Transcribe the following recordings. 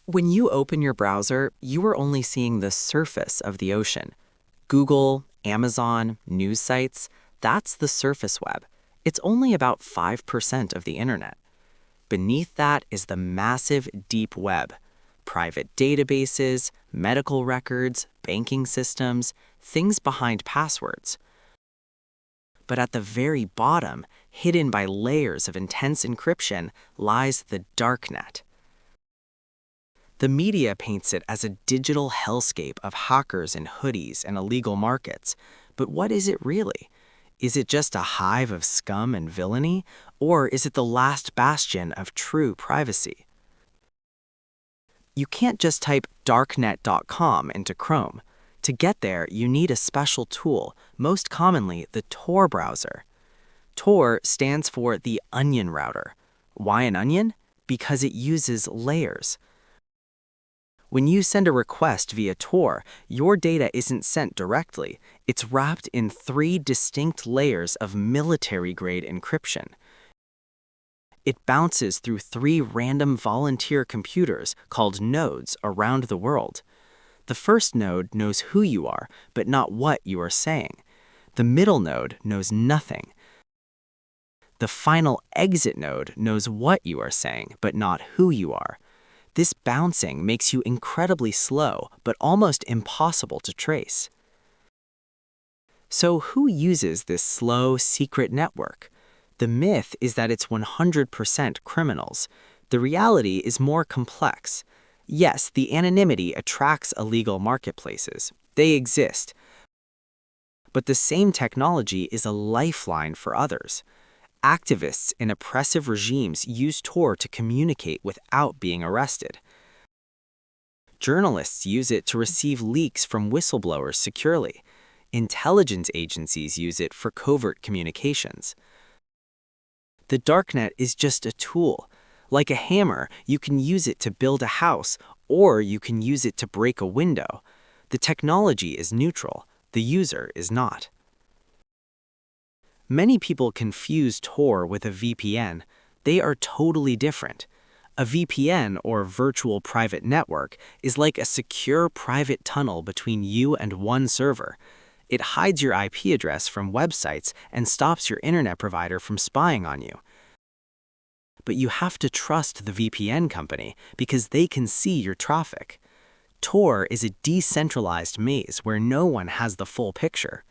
When you open your browser, you are only seeing the surface of the ocean. Google, Amazon, news sites, that's the surface web. It's only about 5% of the internet. Beneath that is the massive deep web. Private databases, medical records, banking systems, things behind passwords. But at the very bottom, hidden by layers of intense encryption, lies the Darknet. The media paints it as a digital hellscape of hackers in hoodies and illegal markets. But what is it really? Is it just a hive of scum and villainy, or is it the last bastion of true privacy? You can't just type darknet.com into Chrome. To get there, you need a special tool, most commonly the Tor browser. Tor stands for the onion router. Why an onion? Because it uses layers. When you send a request via Tor, your data isn't sent directly. It's wrapped in 3 distinct layers of military-grade encryption. It bounces through 3 random volunteer computers called nodes around the world. The first node knows who you are, but not what you are saying. The middle node knows nothing. The final exit node knows what you are saying, but not who you are. This bouncing makes you incredibly slow, but almost impossible to trace. So who uses this slow, secret network? The myth is that it's 100% criminals. The reality is more complex. Yes, the anonymity attracts illegal marketplaces. They exist. But the same technology is a lifeline for others. Activists in oppressive regimes use Tor to communicate without being arrested. Journalists use it to receive leaks from whistleblowers securely. Intelligence agencies use it for covert communications. The Darknet is just a tool. Like a hammer, you can use it to build a house, or you can use it to break a window. The technology is neutral. The user is not. Many people confuse Tor with a VPN. They are totally different. A VPN, or virtual private network, is like a secure private tunnel between you and one server. It hides your IP address from websites and stops your internet provider from spying on you. But you have to trust the VPN company because they can see your traffic. Tor is a decentralized maze where no one has the full picture.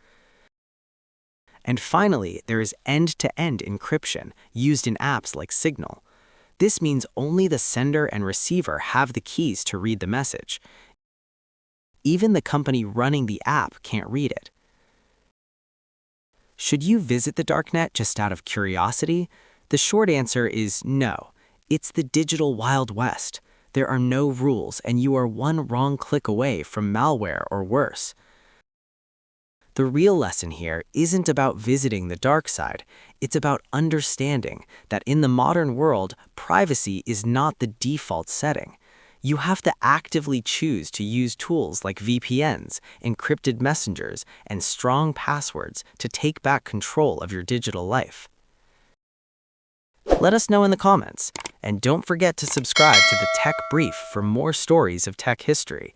And finally, there is end-to-end encryption used in apps like Signal. This means only the sender and receiver have the keys to read the message. Even the company running the app can't read it. Should you visit the Darknet just out of curiosity? The short answer is no. It's the digital Wild West. There are no rules, and you are one wrong click away from malware or worse. The real lesson here isn't about visiting the dark side. It's about understanding that in the modern world, privacy is not the default setting. You have to actively choose to use tools like VPNs, encrypted messengers, and strong passwords to take back control of your digital life. Let us know in the comments, and don't forget to subscribe to the Tech Brief for more stories of tech history.